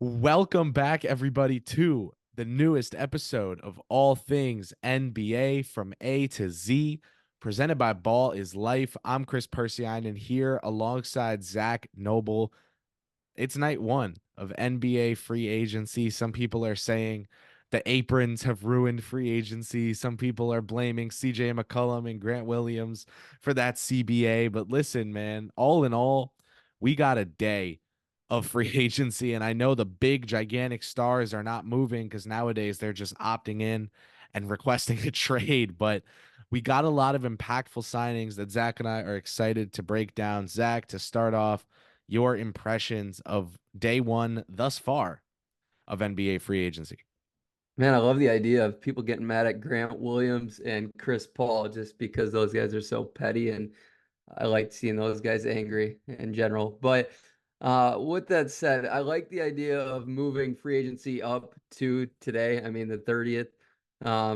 Welcome back, everybody, to the newest episode of All Things NBA from A to Z, presented by Ball is Life. I'm Chris Persianen here alongside Zach Noble. It's night one of NBA free agency. Some people are saying the aprons have ruined free agency. Some people are blaming CJ McCollum and Grant Williams for that CBA. But listen, man, all in all, we got a day of free agency. And I know the big, gigantic stars are not moving because nowadays they're just opting in and requesting a trade. But we got a lot of impactful signings that Zach and I are excited to break down. Zach, to start off, your impressions of day one thus far of NBA free agency. Man, I love the idea of people getting mad at Grant Williams and Chris Paul just because those guys are so petty, and I like seeing those guys angry in general. But with that said, I like the idea of moving free agency up to today. I mean, the 30th,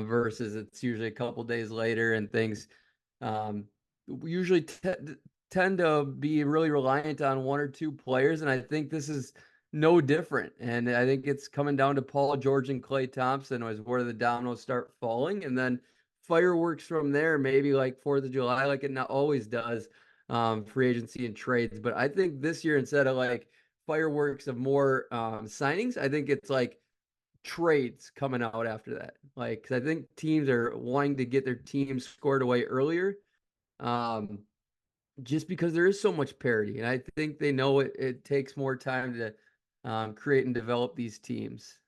versus it's usually a couple days later, and things um, usually tend to be really reliant on one or two players, and I think this is no different. And I think it's coming down to Paul George and Klay Thompson was where the dominoes start falling, and then fireworks from there, maybe like 4th of July, like it not always does, free agency and trades. But I think this year, instead of like fireworks of more signings, I think it's like trades coming out after that. Like, 'cause I think teams are wanting to get their teams scored away earlier, um, just because there is so much parity. And I think they know it takes more time to create and develop these teams.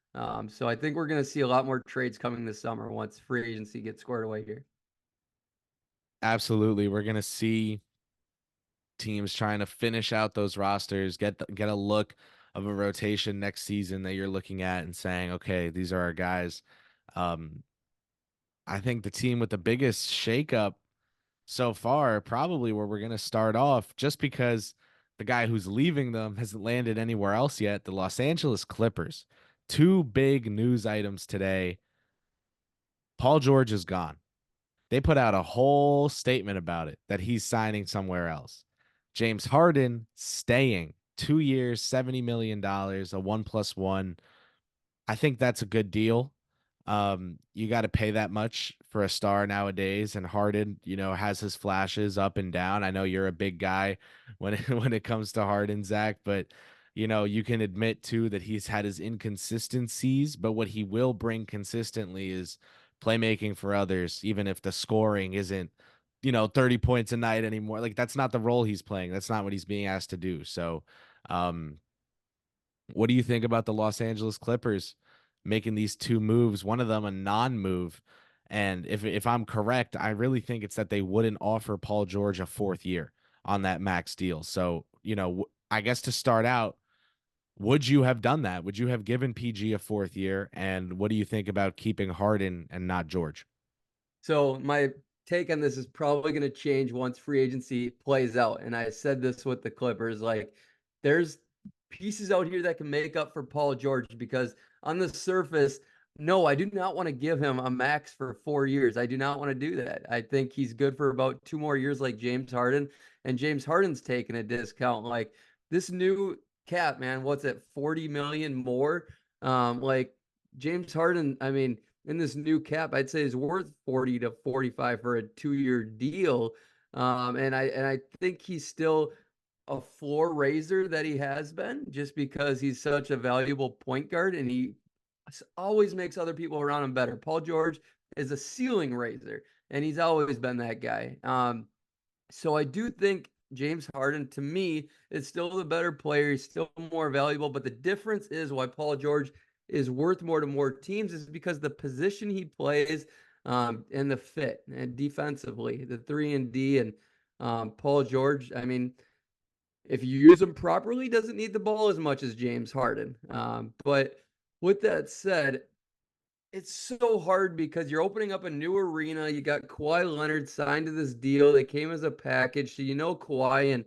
So I think we're going to see a lot more trades coming this summer once free agency gets squared away here. Absolutely. We're going to see teams trying to finish out those rosters, get a look of a rotation next season that you're looking at and saying, okay, these are our guys. Um, I think the team with the biggest shakeup so far, probably where we're going to start off, just because the guy who's leaving them hasn't landed anywhere else yet, the Los Angeles Clippers. Two big news items today. Paul George is gone. They put out a whole statement about it that he's signing somewhere else. James Harden staying 2 years, $70 million, a 1+1. I think that's a good deal. You got to pay that much for a star nowadays, and Harden, has his flashes up and down. I know you're a big guy when it comes to Harden, Zach, but you can admit too that he's had his inconsistencies, but what he will bring consistently is playmaking for others, even if the scoring isn't, 30 points a night anymore. Like that's not the role he's playing. That's not what he's being asked to do. So, um, what do you think about the Los Angeles Clippers making these two moves? One of them a non-move, and if I'm correct, I really think it's that they wouldn't offer Paul George a fourth year on that max deal. So I guess to start out, would you have done that? Would you have given PG a fourth year? And what do you think about keeping Harden and not George? So my take on this is probably going to change once free agency plays out. And I said this with the Clippers, like there's pieces out here that can make up for Paul George because on the surface, no, I do not want to give him a max for 4 years. I do not want to do that. I think he's good for about 2 more years like James Harden. And James Harden's taking a discount. Like this new cap, man, what's it, 40 million more? Like James Harden, I mean, in this new cap, I'd say is worth 40 to 45 for a 2 year deal. And I think he's still a floor raiser that he has been just because he's such a valuable point guard and he always makes other people around him better. Paul George is a ceiling raiser and he's always been that guy. So I do think James Harden, to me, is still the better player. He's still more valuable. But the difference is why Paul George is worth more to more teams is because the position he plays, and the fit and defensively, the 3 and D and Paul George. I mean, if you use him properly, doesn't need the ball as much as James Harden. But with that said, it's so hard because you're opening up a new arena. You got Kawhi Leonard signed to this deal. They came as a package. So Kawhi and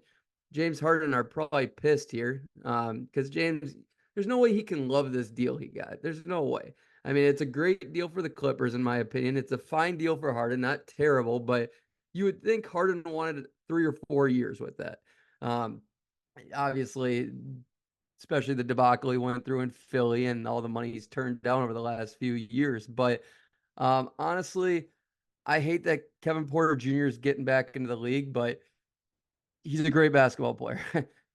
James Harden are probably pissed here. Because James, there's no way he can love this deal he got. There's no way. I mean, it's a great deal for the Clippers, in my opinion. It's a fine deal for Harden, not terrible, but you would think Harden wanted 3 or 4 years with that. Um, Obviously, especially the debacle he went through in Philly and all the money he's turned down over the last few years. But honestly, I hate that Kevin Porter Jr. is getting back into the league, but he's a great basketball player.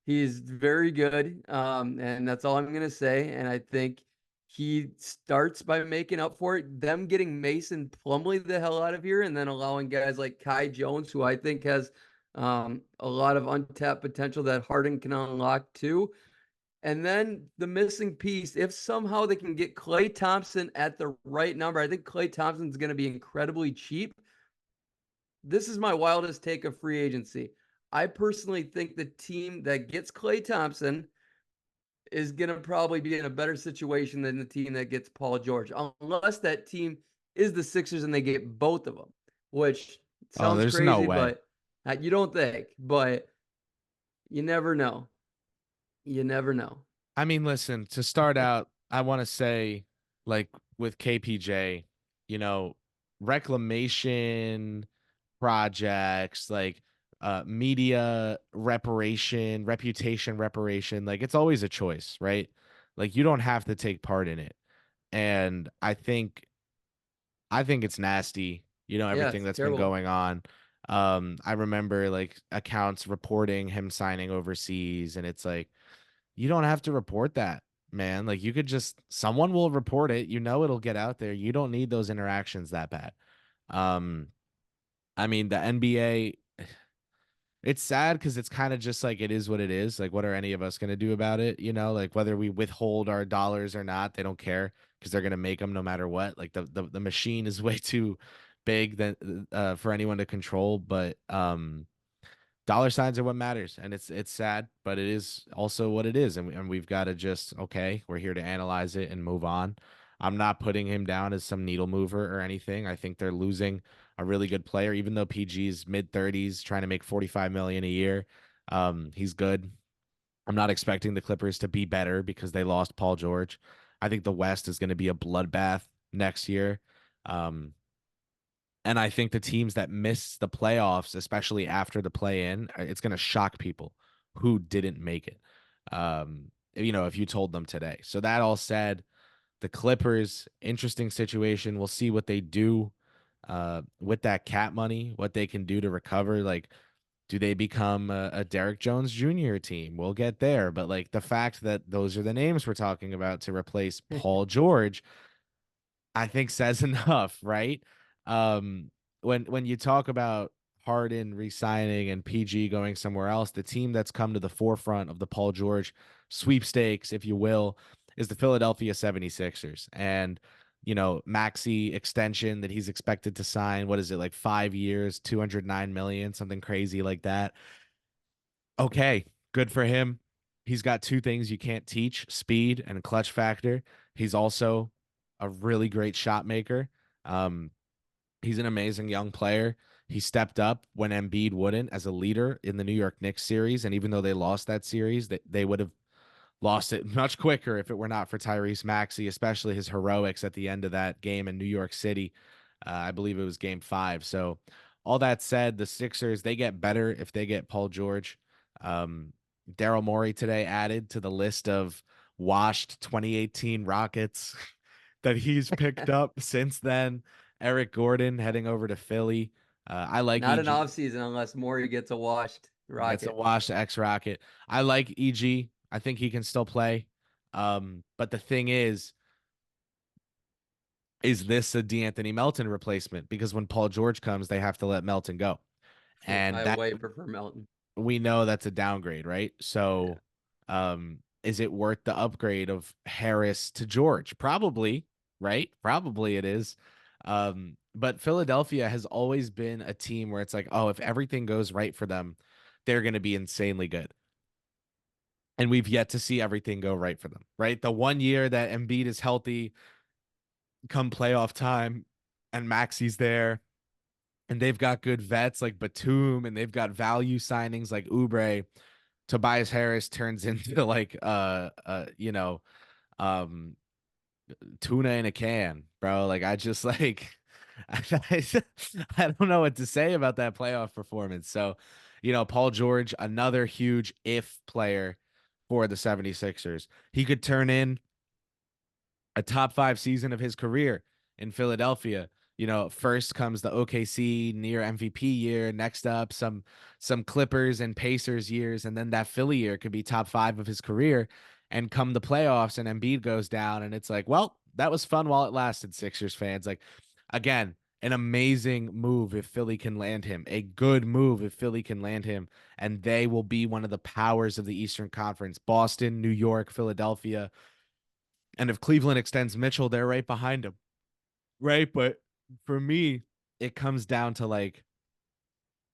He's very good, and that's all I'm gonna say. And I think he starts by making up for it. Them getting Mason Plumlee the hell out of here, and then allowing guys like Kai Jones, who I think has a lot of untapped potential that Harden can unlock too. And then the missing piece, if somehow they can get Klay Thompson at the right number, I think Klay Thompson's going to be incredibly cheap. This is my wildest take of free agency. I personally think the team that gets Klay Thompson is going to probably be in a better situation than the team that gets Paul George, unless that team is the Sixers and they get both of them, which Oh, sounds there's no crazy, way. but you don't think, but you never know. You never know. I mean, listen, to start out, I want to say, like with KPJ, you know, reclamation projects, like media reparation, reputation reparation, like it's always a choice, right? Like you don't have to take part in it. And I think it's nasty, Yeah, everything it's that's been terrible. going on. I remember like accounts reporting him signing overseas, and it's like, you don't have to report that, man. Like you could just someone will report it. It'll get out there. You don't need those interactions that bad. Um, I mean, the NBA, it's sad because it's kind of just like it is what it is. Like, what are any of us gonna do about it? Like whether we withhold our dollars or not, they don't care because they're gonna make them no matter what. Like the machine is way too big than for anyone to control. But dollar signs are what matters, and it's sad, but it is also what it is, and we've got to just okay, we're here to analyze it and move on. I'm not putting him down as some needle mover or anything. I think they're losing a really good player, even though PG's mid 30s, trying to make 45 million a year. He's good. I'm not expecting the Clippers to be better because they lost Paul George. I think the West is going to be a bloodbath next year. Um, and I think the teams that miss the playoffs, especially after the play in, it's going to shock people who didn't make it. If you told them today. So that all said, the Clippers, interesting situation. We'll see what they do with that cap money, what they can do to recover. Like, do they become a Derrick Jones Jr. team? We'll get there. But like the fact that those are the names we're talking about to replace Paul George, I think says enough, right? Um, when you talk about Harden resigning and PG going somewhere else, the team that's come to the forefront of the Paul George sweepstakes, if you will, is the Philadelphia 76ers. And, Maxi extension that he's expected to sign, what is it, like 5 years, 209 million, something crazy like that. Okay, good for him. He's got two things you can't teach: speed and clutch factor. He's also a really great shot maker. Um, he's an amazing young player. He stepped up when Embiid wouldn't as a leader in the New York Knicks series. And even though they lost that series, they would have lost it much quicker if it were not for Tyrese Maxey, especially his heroics at the end of that game in New York City. I believe it was game 5. So, all that said, the Sixers, they get better if they get Paul George. Um, Daryl Morey today added to the list of washed 2018 Rockets that he's picked up since then. Eric Gordon heading over to Philly. I like Not an EG. off season unless Morey gets a washed Gets a rocket. wash X Rocket. I like EG. I think he can still play. But the thing is this a D'Anthony Melton replacement? Because when Paul George comes, they have to let Melton go. And I that way prefer Melton. we know that's a downgrade, right? Yeah. So is it worth the upgrade of Harris to George? Probably, right? Probably it is. But Philadelphia has always been a team where it's like, oh, if everything goes right for them, they're going to be insanely good. And we've yet to see everything go right for them, right? The one year that Embiid is healthy come playoff time and Maxi's there and they've got good vets like Batum and they've got value signings like Oubre, Tobias Harris turns into like um tuna in a can, bro. Like I just like I don't know what to say about that playoff performance. So, Paul George, another huge if player. for the 76ers. He could turn in a top five season of his career in Philadelphia. You know, first comes the OKC near MVP year. Next up, some Clippers and Pacers years, and then that Philly year could be top five of his career. And come the playoffs, and Embiid goes down, and it's like, well, that was fun while it lasted. Sixers fans, like, again, an amazing move if Philly can land him, a good move if Philly can land him, and they will be one of the powers of the Eastern Conference. Boston, New York, Philadelphia, and if Cleveland extends Mitchell, they're right behind him. Right. But for me, it comes down to like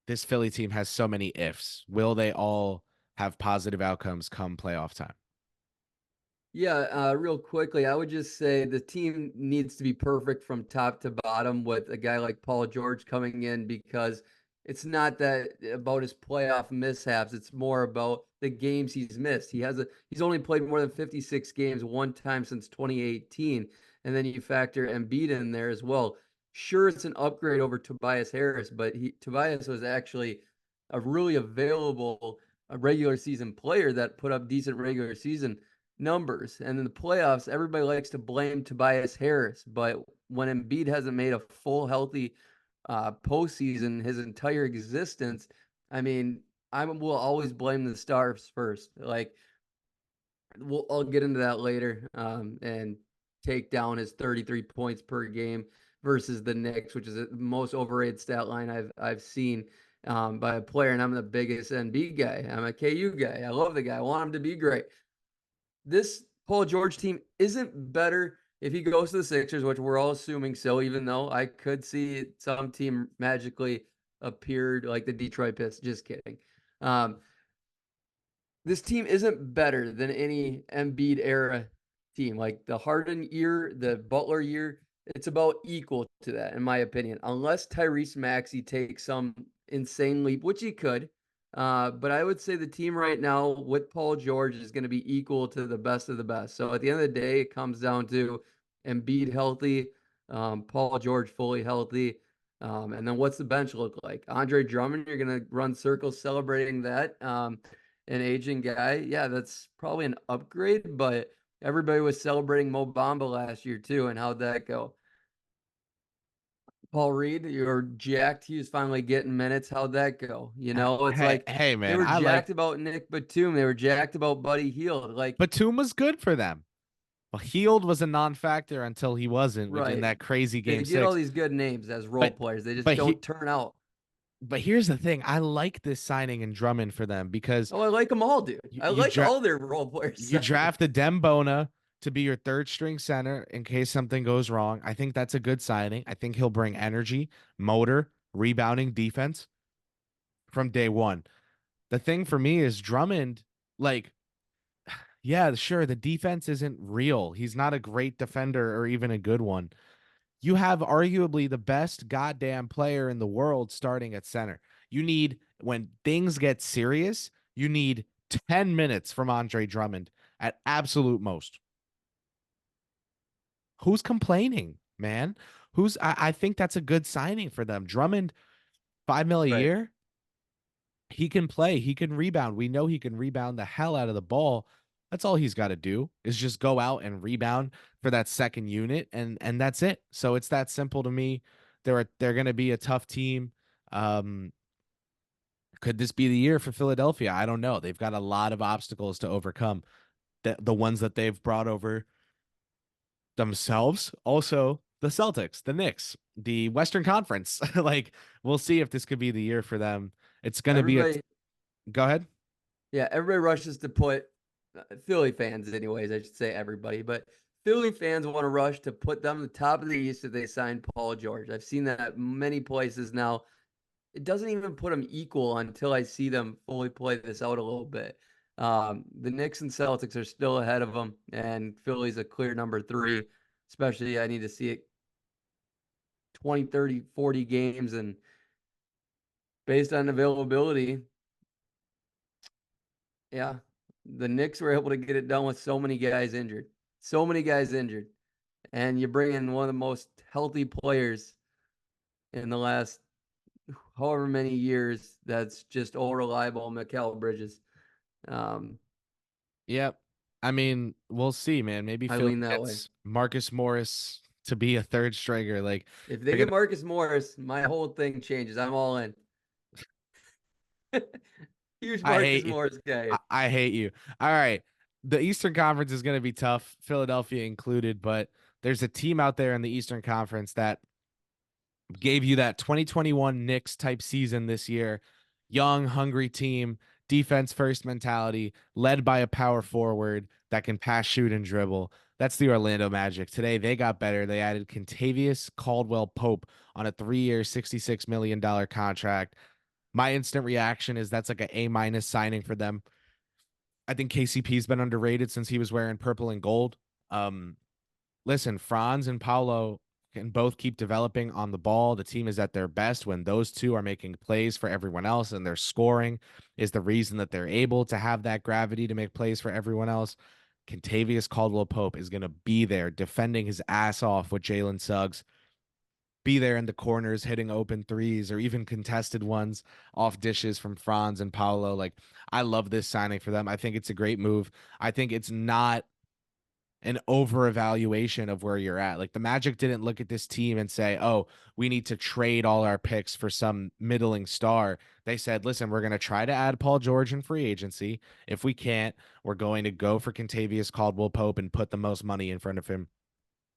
this Philly team has so many ifs. Will they all have positive outcomes come playoff time? Yeah, real quickly, I would just say the team needs to be perfect from top to bottom with a guy like Paul George coming in because it's not that about his playoff mishaps. It's more about the games he's missed. He's only played more than 56 games one time since 2018, and then you factor Embiid in there as well. Sure, it's an upgrade over Tobias Harris, but Tobias was actually a really available a regular season player that put up decent regular season numbers. And in the playoffs, everybody likes to blame Tobias Harris, but when Embiid hasn't made a full healthy postseason his entire existence, I mean, I will always blame the stars first. Like, I'll get into that later, and take down his 33 points per game versus the Knicks, which is the most overrated stat line I've seen by a player. And I'm the biggest NB guy. I'm a KU guy. I love the guy. I want him to be great. This Paul George team isn't better if he goes to the Sixers, which we're all assuming so, even though I could see some team magically appeared like the Detroit Pistons. Just kidding. Um, this team isn't better than any Embiid era team. Like the Harden year, the Butler year, it's about equal to that, in my opinion, unless Tyrese Maxey takes some insane leap, which he could. But I would say the team right now with Paul George is going to be equal to the best of the best. So at the end of the day, it comes down to Embiid healthy, Paul George fully healthy. And then what's the bench look like? Andre Drummond, you're going to run circles celebrating that. An aging guy, yeah, that's probably an upgrade, but everybody was celebrating Mo Bamba last year too, and how'd that go? Paul Reed, you're jacked. He was finally getting minutes. How'd that go? You know, it's Hey, like hey, they man, were I like jacked about Nick Batum. They were jacked about Buddy Hield. Like, Batum was good for them. Well, Healed was a non-factor until he wasn't within right. that crazy They game get all six. these good names as role But players. They just but don't he turn out. but here's the thing. I like this signing in Drummond for them because Oh, I like them all, dude. you I you, like dra- all their role player you signings. drafted Dembona to be your third string center in case something goes wrong. I think that's a good signing. I think he'll bring energy, motor, rebounding, defense from day one. The thing for me is Drummond, like, yeah, sure, the defense isn't real. He's not a great defender or even a good one. You have arguably the best goddamn player in the world starting at center. You need, when things get serious, you need 10 minutes from Andre Drummond at absolute most. Who's complaining, man? I think that's a good signing for them. Drummond, 5 mil a Right. year. He can play. He can rebound. We know he can rebound the hell out of the ball. That's all he's got to do is just go out and rebound for that second unit, and that's it. So it's that simple to me. They're going to be a tough team. Um, could this be the year for Philadelphia? I don't know. They've got a lot of obstacles to overcome. The ones that they've brought over themselves, also the Celtics, the Knicks, the Western Conference. Like we'll see if this could be the year for them. It's going to be a. Everybody, Go ahead. yeah, everybody rushes to put Philly fans, anyways, I should say everybody, but Philly fans want to rush to put them the top of the East if they sign Paul George. I've seen that many places now. It doesn't even put them equal until I see them fully play this out a little bit. The Knicks and Celtics are still ahead of them, and Philly's a clear number three. Especially, I need to see it 20, 30, 40 games, and based on availability, yeah, the Knicks were able to get it done with so many guys injured. So many guys injured. And you bring in one of the most healthy players in the last however many years that's just all reliable, Mikal Bridges. Um, Yep. I mean, we'll see, man. Maybe I Philly lean that way. gets Marcus Morris to be a third stringer. Like If they they're get gonna. Marcus Morris, my whole thing changes. I'm all in. Huge I Marcus hate you. Morris guy. I hate you. All right. The Eastern Conference is going to be tough, Philadelphia included, but there's a team out there in the Eastern Conference that gave you that 2021 Knicks type season this year. Young, hungry team, defense first mentality, led by a power forward that can pass, shoot, and dribble. That's the Orlando Magic. Today they got better. They added Contavious Caldwell Pope on a 3-year, $66 million contract. My instant reaction is that's like an A-minus signing for them. I think KCP's been underrated since he was wearing purple and gold. Um, Listen, Franz and Paulo can both keep developing on the ball. The team is at their best when those two are making plays for everyone else, and their scoring is the reason that they're able to have that gravity to make plays for everyone else. Contavious Caldwell Pope is going to be there defending his ass off with Jalen Suggs, be there in the corners hitting open threes or even contested ones off dishes from Franz and Paulo. Like, I love this signing for them. I think it's a great move. I think it's not an over evaluation of where you're at. Like the Magic didn't look at this team and say, "Oh, we need to trade all our picks for some middling star." They said, "Listen, we're going to try to add Paul George in free agency. If we can't, we're going to go for Contavious Caldwell Pope and put the most money in front of him."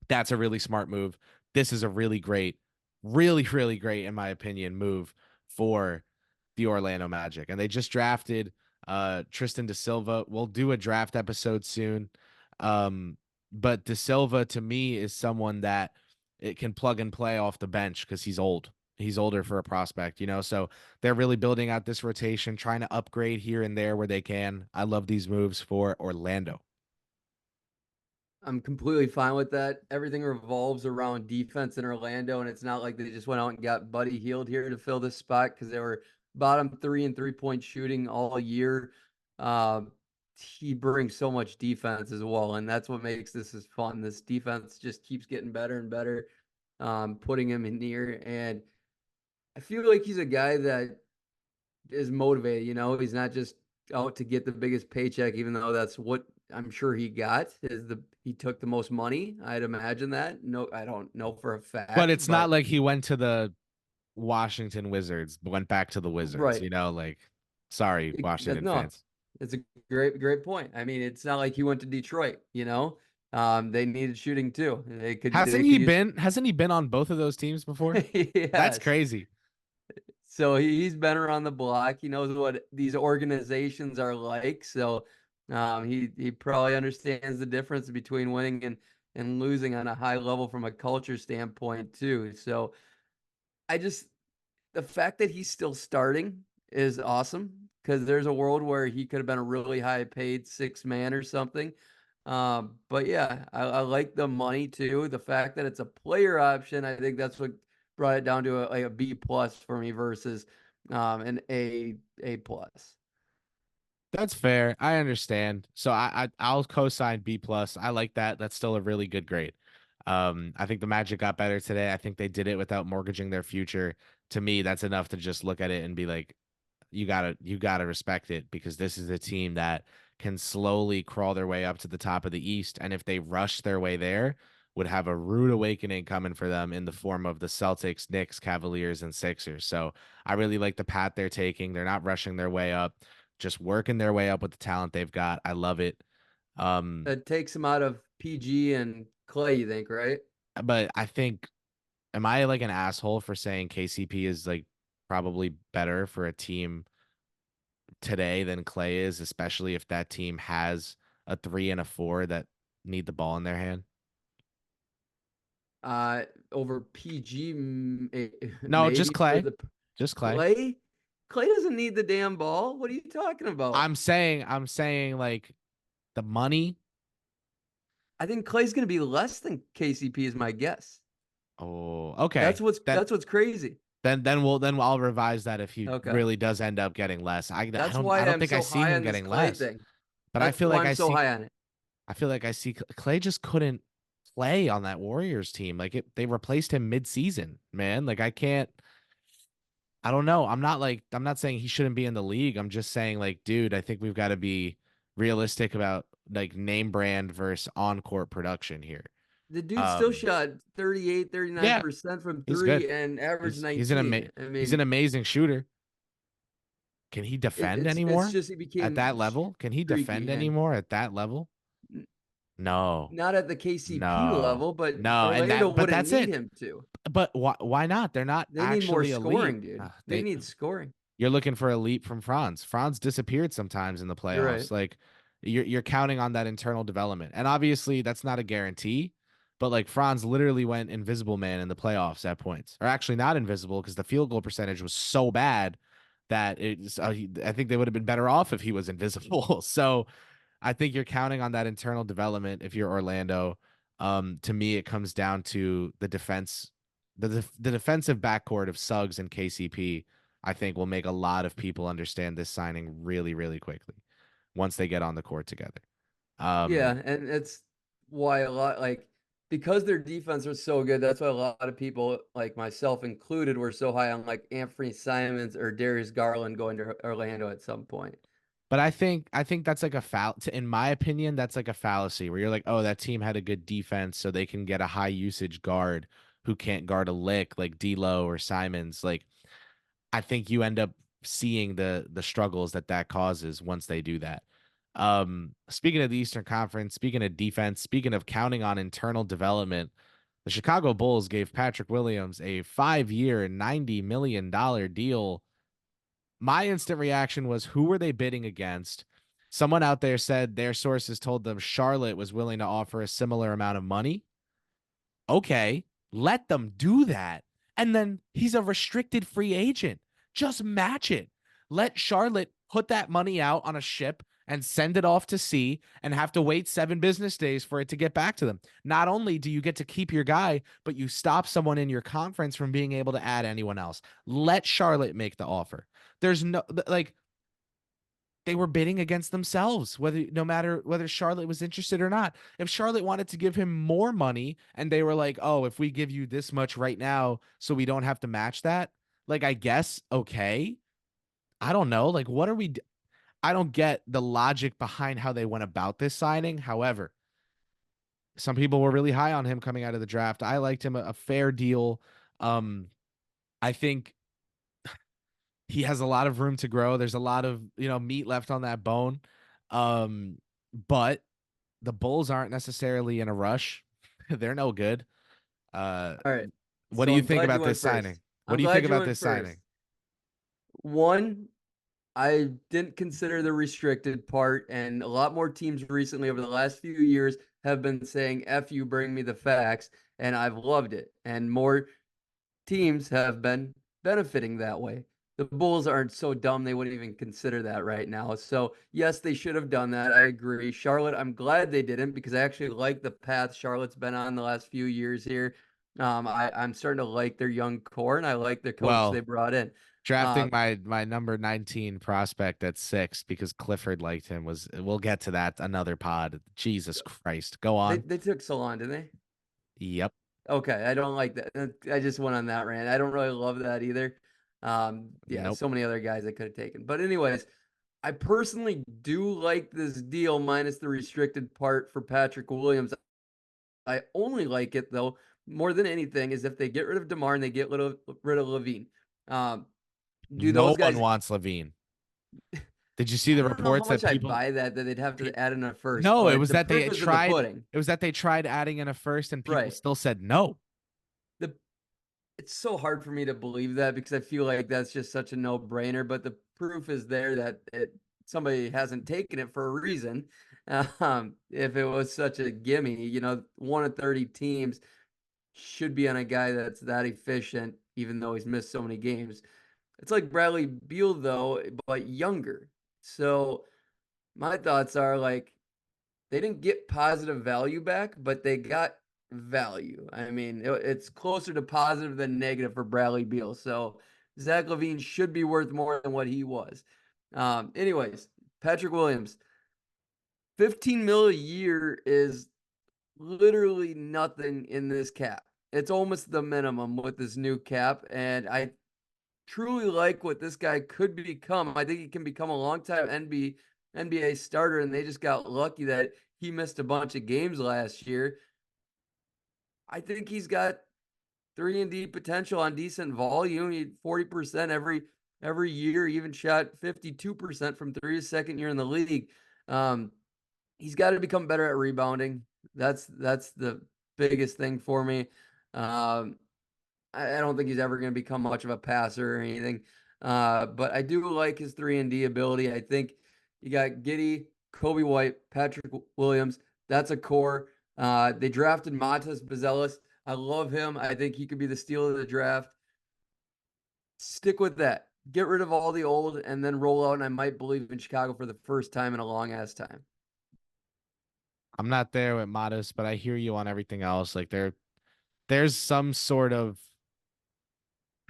That's a really smart move. This is a really great, really great, in my opinion, move for the Orlando Magic. And they just drafted Tristan Da Silva. We'll do a draft episode soon. Um, but Da Silva to me is someone that it can plug and play off the bench because he's old. He's older for a prospect, you know. So they're really building out this rotation, trying to upgrade here and there where they can. I love these moves for Orlando. I'm completely fine with that. Everything revolves around defense in Orlando, and it's not like they just went out and got Buddy Hield here to fill this spot because they were bottom three in 3-point shooting all year. Um, he brings so much defense as well, and that's what makes this as fun. This defense just keeps getting better and better, putting him in near. And I feel like he's a guy that is motivated. He's not just out to get the biggest paycheck, even though that's what I'm sure he got. He took the most money? I'd imagine that. No, I don't know for a But fact, it's not but like he went to the Washington Wizards, went back to the Wizards, right. you know, like sorry, Washington No, fans. it's a great point. I mean, it's not like he went to Detroit. They needed shooting too. They could use Hasn't he been on both of those teams before? That's yes. crazy. So he's been around the block. He knows what these organizations are like. So he probably understands the difference between winning and losing on a high level from a culture standpoint too. So I just the fact that he's still starting is awesome because there's a world where he could have been a really high paid six man or something. But yeah, I like the money too. The fact that it's a player option, I think that's what brought it down to a B plus for me versus an A plus. That's fair. I understand. So I'll co-sign B plus. I like that. That's still a really good grade. I think the Magic got better today. I think they did it without mortgaging their future. To me, that's enough to just look at it and be like, you gotta respect it because this is a team that can slowly crawl their way up to the top of the East. And if they rush their way there, would have a rude awakening coming for them in the form of the Celtics, Knicks, Cavaliers, and Sixers. So I really like the path they're taking. They're not rushing their way up, just working their way up with the talent they've got. I love it. Um, That takes him out of PG and Clay, you think, right? but I think, am I like an asshole for saying KCP is like probably better for a team today than Clay is, especially if that team has a 3 and a 4 that need the ball in their hand? Over PG, No, just maybe for Clay. the Just Clay. Clay. Clay doesn't need the damn ball. What are you talking about? I'm saying like the money. I think Clay's going to be less than KCP is my guess. Oh, That's okay. what's Then that's what's crazy. then I'll revise that if he Okay. really does end up getting less. I That's don't I why don't I'm think I so see high him on this getting Clay less. thing. But That's why I'm so high on it. I feel like I see Clay just couldn't play on that Warriors team. Like they replaced him mid-season, man. Like I don't know. I'm not saying he shouldn't be in the league. I'm just saying like, dude, I think we've got to be realistic about like name brand versus on court production here. The dude still Um, shot 38, yeah, 39% from he's good. three and averaged He's an 19. I he's an mean, amazing shooter. Can he it, defend it's anymore just he at became that level? Can he defend streaky and anymore at that level? No, not at the KCP no, level, but no. And Orlando but wouldn't that's need it. him to. But why not? They're not They need more actually elite. scoring, dude. They They need scoring. You're looking for elite from Franz. Franz disappeared sometimes in the You're right. playoffs. Like you're counting on that internal development. And obviously that's not a guarantee, but like Franz literally went invisible man in the playoffs at points. Or actually not invisible because the field goal percentage was so bad that I think they would have been better off if he was invisible. So I think you're counting on that internal development if you're Orlando. To me, it comes down to the defense, the defensive backcourt of Suggs and KCP. I think will make a lot of people understand this signing really, really quickly once they get on the court together. Yeah, Um, and it's why a lot like because their defense was so good, that's why a lot of people, like myself included, were so high on like Anthony Simons or Darius Garland going to Orlando at some point. but I think that's like a foul. In my opinion, that's like a fallacy where you're like, oh, that team had a good defense, so they can get a high usage guard who can't guard a lick like D'Lo or Simons. Like I think you end up seeing the struggles that causes once they do that. Speaking of the Eastern Conference, speaking of defense, speaking of counting on internal development, the Chicago Bulls gave Patrick Williams a 5-year, $90 million deal. My instant reaction was, who were they bidding against? Someone out there said their sources told them Charlotte was willing to offer a similar amount of money. Okay, let them do that. And then he's a restricted free agent. Just match it. Let Charlotte put that money out on a ship and send it off to sea and have to wait 7 business days for it to get back to them. Not only do you get to keep your guy, but you stop someone in your conference from being able to add anyone else. Let Charlotte make the offer. There's no like they were bidding against themselves, whether no matter whether Charlotte was interested or not. If Charlotte wanted to give him more money and they were like, "Oh, if we give you this much right now, so we don't have to match that," like I guess okay. I don't know. Like, what are we? I don't get the logic behind how they went about this signing. However, some people were really high on him coming out of the draft. I liked him a fair deal. Um, I think he has a lot of room to grow. There's a lot of meat left on that bone. But the Bulls aren't necessarily in a rush. They're no good. Uh, All right. what do So you I'm think glad you about this went signing? first. What I'm do you think glad you about went this first. signing? One, I didn't consider the restricted part, and a lot more teams recently over the last few years have been saying, F you, bring me the facts, and I've loved it. And more teams have been benefiting that way. The Bulls aren't so dumb they wouldn't even consider that right now. So, yes, they should have done that. I agree. Charlotte, I'm glad they didn't because I actually like the path Charlotte's been on the last few years here. I'm starting to like their young core and I like the coach they Well, brought in. drafting Uh, my number 19 prospect at 6 because Clifford liked him was we'll get to that another pod. Jesus Christ. Go they, on. they took Salon, didn't they? Yep. Okay, I don't like that. I just went on that rant. I don't really love that either. Yeah, Nope. so many other guys I could have taken. But anyways, I personally do like this deal minus the restricted part for Patrick Williams. I only like it though more than anything is if they get rid of DeMar and they get rid of Levine. Um, do No those one guys? wants Levine. Did you see I the don't know how reports that much I people buy that they'd have pe- to add in a first, No, it but was the that they proof had is in the tried pudding. it was that they tried adding in a first and people Right. still said no. The It's so hard for me to believe that because I feel like that's just such a no-brainer, but the proof is there that somebody hasn't taken it for a reason. If it was such a gimme, one of 30 teams should be on a guy that's that efficient, even though he's missed so many games. It's like Bradley Beal, though, but younger. So my thoughts are like they didn't get positive value back, but they got value. I mean, it's closer to positive than negative for Bradley Beal. So Zach LaVine should be worth more than what he was. Anyways, Patrick Williams, 15 mil a year is literally nothing in this cap. It's almost the minimum with this new cap. And I truly like what this guy could become. I think he can become a long time NBA starter, and they just got lucky that he missed a bunch of games last year. I think he's got 3-and-D potential on decent volume. He 40% every year, even shot 52% from three his second year in the league. Um, he's got to become better at rebounding. That's the biggest thing for me. Um, I don't think he's ever going to become much of a passer or anything. But I do like his 3-and-D ability. I think you got Giddy, Kobe White, Patrick Williams. That's a core. They drafted Montes Bazelis. I love him. I think he could be the steal of the draft. Stick with that. Get rid of all the old and then roll out. And I might believe in Chicago for the first time in a long ass time. I'm not there with Modest, but I hear you on everything else. Like there's some sort of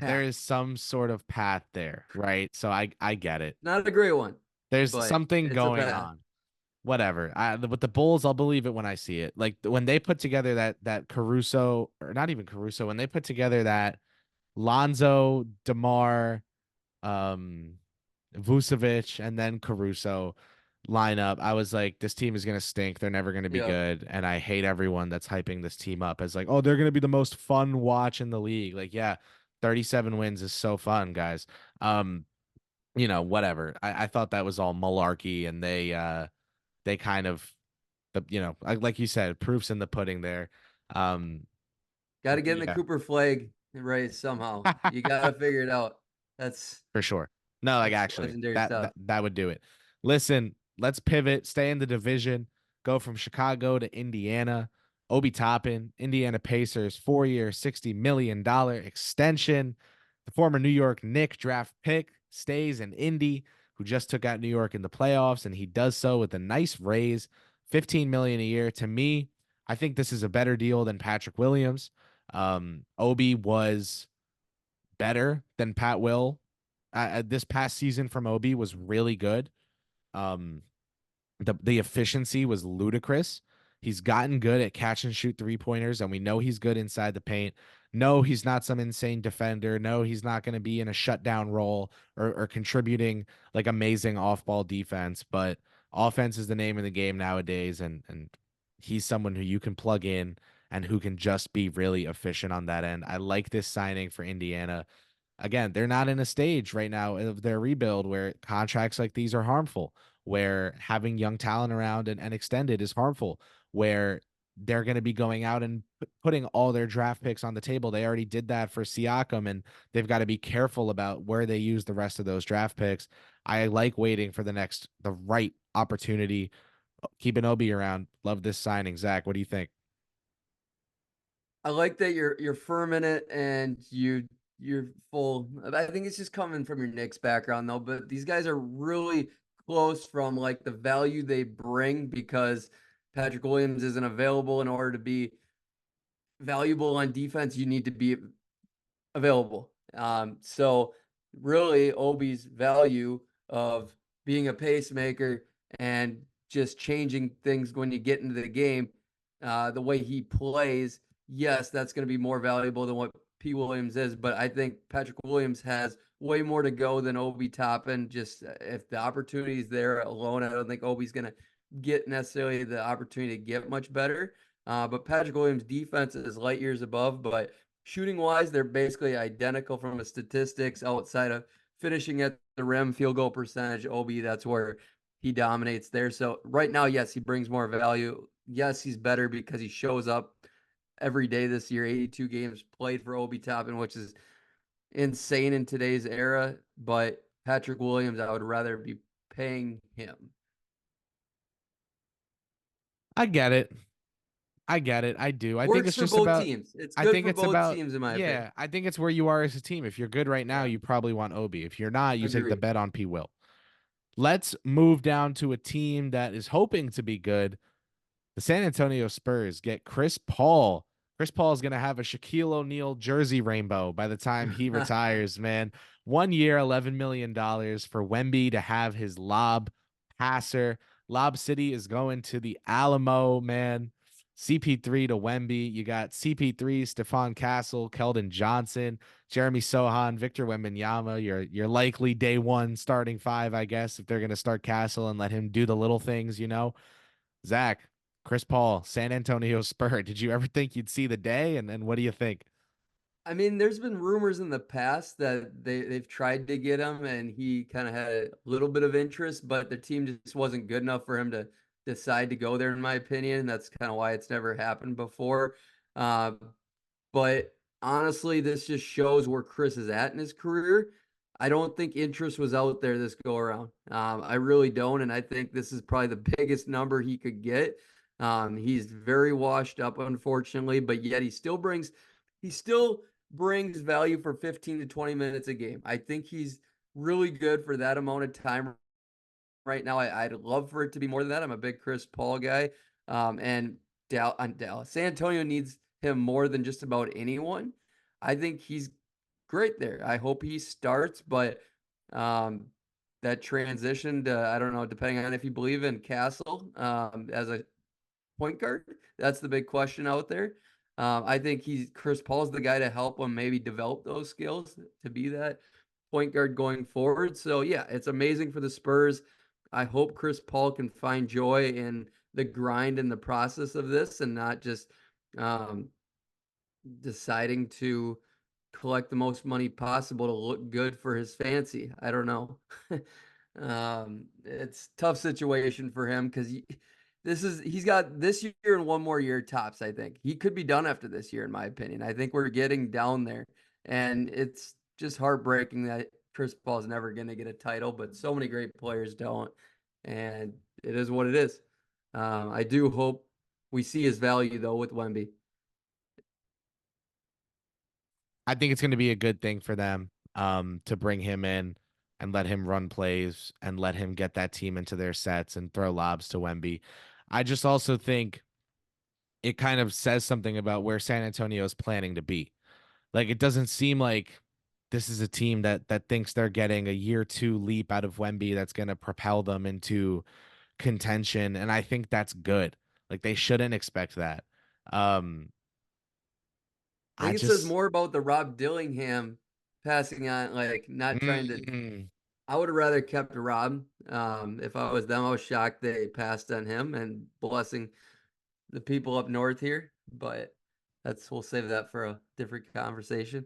there Path. is some sort of path there, right? So I get it. Not a great one, There's but something it's a going path. on. Whatever. With the Bulls, I'll believe it when I see it. Like when they put together that Caruso, or not even Caruso, when they put together that Lonzo, DeMar, um, Vucevic, and then Caruso lineup, I was like, this team is gonna stink. They're never gonna be Yep. good. And I hate everyone that's hyping this team up as like, oh, they're gonna be the most fun watch in the league. Like, yeah, 37 wins is so fun, guys. Um, whatever. I thought that was all malarkey, and they kind of like you said, proofs in the pudding there. Um, Got to get in the yeah, Cooper flag race somehow. You got to figure it out. That's for sure. No, like that's actually, legendary that stuff. that that would do it. Listen, let's pivot, stay in the division, go from Chicago to Indiana. Obi Toppin, Indiana Pacers, 4-year, $60 million extension. The former New York Knick draft pick stays in Indy, who just took out New York in the playoffs, and he does so with a nice raise, 15 million a year. To me, I think this is a better deal than Patrick Williams. Obi was better than Pat Will. This past season from Obi was really good. Um, the efficiency was ludicrous. He's gotten good at catch and shoot 3-pointers, and we know he's good inside the paint. No, he's not some insane defender. No, he's not going to be in a shutdown role or contributing like amazing off ball defense. But offense is the name of the game nowadays, and he's someone who you can plug in and who can just be really efficient on that end. I like this signing for Indiana. Again, they're not in a stage right now of their rebuild where contracts like these are harmful, where having young talent around and extended is harmful, where they're going to be going out and putting all their draft picks on the table. They already did that for Siakam, and they've got to be careful about where they use the rest of those draft picks. I like waiting for the right opportunity. Keep an Obi around. Love this signing. Zach, what do you think? I like that you're firm in it and you're full. I think it's just coming from your Knicks background though, but these guys are really close from like the value they bring because Patrick Williams isn't available in order to be valuable on defense. You need to be available. So really Obi's value of being a pacemaker and just changing things when you get into the game, the way he plays, yes, that's going to be more valuable than what P. Williams is. But I think Patrick Williams has way more to go than Obi Toppin. Just if the opportunity is there alone, I don't think Obi's going to get necessarily the opportunity to get much better. But Patrick Williams' defense is light years above, but shooting wise, they're basically identical from a statistics outside of finishing at the rim, field goal percentage. Obi, that's where he dominates there. So right now, yes, he brings more value. Yes, he's better because he shows up every day this year. 82 games played for Obi Toppin, which is insane in today's era. But Patrick Williams, I would rather be paying him. I get it. I get it. I do. I think Works it's for just both about teams. It's I good think for it's both about teams, in my opinion. yeah, I think it's where you are as a team. If you're good right now, Yeah, you probably want Obi. If you're not, you take the agree. bet on P Will. Let's move down to a team that is hoping to be good. The San Antonio Spurs get Chris Paul. Chris Paul is going to have a Shaquille O'Neal jersey rainbow by the time he retires, man. 1 year, $11 million for Wemby to have his lob passer. Lob City is going to the Alamo, man. CP3 to Wemby. You got CP3, Stephon Castle, Keldon Johnson, Jeremy Sohan, Victor Wembanyama. Your likely day one starting five, I guess, if they're going to start Castle and let him do the little things, you know. Zach, Chris Paul, San Antonio Spur. Did you ever think you'd see the day? And what do you think? I mean, there's been rumors in the past that they've tried to get him and he kind of had a little bit of interest, but the team just wasn't good enough for him to decide to go there, in my opinion. That's kind of why it's never happened before. Uh, but honestly, this just shows where Chris is at in his career. I don't think interest was out there this go around. I really don't, and I think this is probably the biggest number he could get. He's very washed up, unfortunately, but yet he still brings value for 15 to 20 minutes a game. I think he's really good for that amount of time right now. I'd love for it to be more than that. I'm a big Chris Paul guy. And Dallas, San Antonio needs him more than just about anyone. I think he's great there. I hope he starts, but um, that transition to, I don't know, depending on if you believe in Castle as a point guard, that's the big question out there. I think Chris Paul's the guy to help him maybe develop those skills to be that point guard going forward. So yeah, it's amazing for the Spurs. I hope Chris Paul can find joy in the grind and the process of this and not just um, deciding to collect the most money possible to look good for his fancy. I don't know. It's tough situation for him because he's got this year and one more year tops. I think he could be done after this year, in my opinion. I think we're getting down there, and it's just heartbreaking that Chris Paul's never going to get a title, but so many great players don't, and it is what it is. I do hope we see his value though with Wemby. I think it's going to be a good thing for them to bring him in and let him run plays and let him get that team into their sets and throw lobs to Wemby. I just also think it kind of says something about where San Antonio is planning to be. Like it doesn't seem like this is a team that thinks they're getting a year two leap out of Wemby that's going to propel them into contention, and I think that's good. Like they shouldn't expect that. Um, I I think it says just more about the Rob Dillingham passing on, like not trying to. mm, I would have rather kept Rob. If I was them, I was shocked they passed on him and blessing the people up north here. But we'll save that for a different conversation.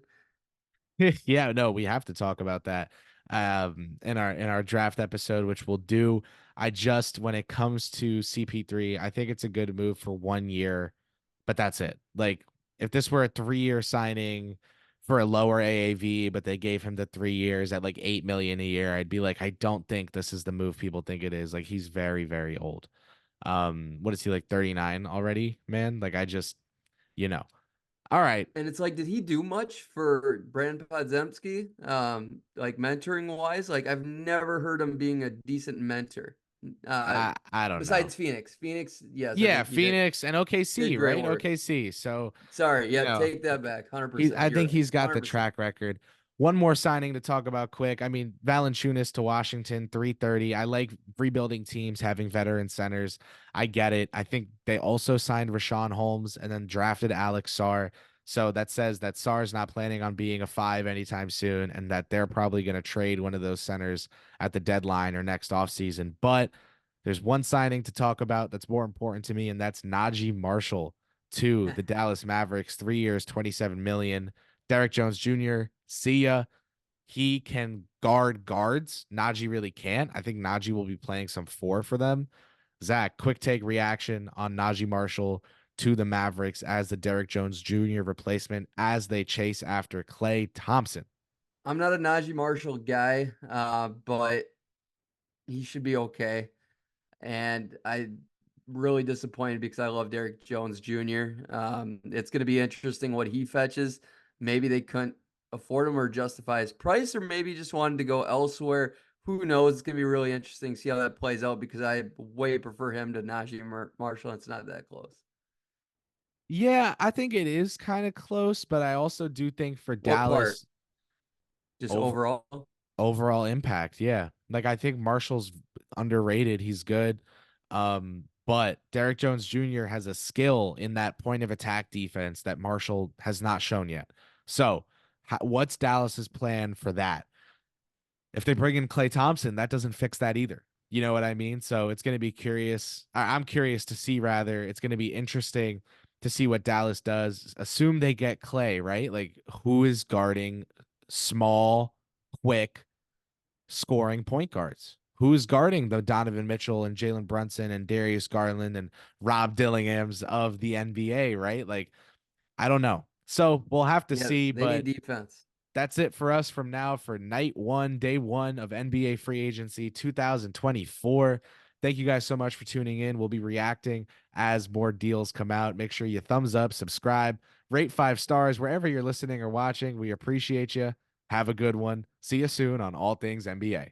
yeah, no, we have to talk about that in our draft episode, which we'll do. I just when it comes to CP3, I think it's a good move for 1 year, but that's it. Like if this were a 3 year signing for a lower AAV, but they gave him the 3 years at like 8 million a year, I'd be like, I don't think this is the move people think it is. Like he's very, very old. What is he like 39 already, man? Like I just, you know. All right. And it's like, did he do much for Brandon Podziemski, like mentoring wise? Like, I've never heard him being a decent mentor. Uh, I don't know. Besides Phoenix, yes, I Yeah, think he did Phoenix and did OKC, great right? work. OKC. So, Sorry, you yeah, know, take that back, he 100%. I You're think right, he's got the 100%. track record. One more signing to talk about quick. I mean, Valanciunas to Washington, 330. I like rebuilding teams having veteran centers. I get it. I think they also signed Rashawn Holmes and then drafted Alex Sarr. So that says that Sarr's not planning on being a five anytime soon, and that they're probably going to trade one of those centers at the deadline or next offseason. But there's one signing to talk about that's more important to me, and that's Najee Marshall to the Dallas Mavericks, 3 years, 27 million. Derek Jones Jr., see ya. He can guard guards. Najee really can't. I think Najee will be playing some four for them. Zach, quick take reaction on Najee Marshall to the Mavericks as the Derek Jones Jr. replacement as they chase after Klay Thompson. I'm not a Najee Marshall guy, but he should be okay. And I really disappointed because I love Derek Jones Jr. It's going to be interesting what he fetches. Maybe they couldn't afford him or justify his price, or maybe just wanted to go elsewhere. Who knows? It's going to be really interesting to see how that plays out because I way prefer him to Najee Marshall. It's not that close. Yeah, I think it is kind of close, but I also do think for What part? Dallas Just over overall? overall impact, yeah. Like I think Marshall's underrated. He's good. But Derrick Jones Jr. has a skill in that point of attack defense that Marshall has not shown yet. So, what's Dallas's plan for that? If they bring in Klay Thompson, that doesn't fix that either. You know what I mean? So it's going to be curious. I'm curious to see, rather. It's going to be interesting to see what Dallas does. Assume they get Klay, right? Like, who is guarding small, quick, scoring point guards? Who's guarding the Donovan Mitchell and Jalen Brunson and Darius Garland and Rob Dillinghams of the NBA, right? Like, I don't know. So we'll have to Yeah, see, they need but defense. that's it for us from now for night one, day one of NBA free agency 2024. Thank you guys so much for tuning in. We'll be reacting as more deals come out. Make sure you thumbs up, subscribe, rate 5 stars wherever you're listening or watching. We appreciate you. Have a good one. See you soon on All Things NBA.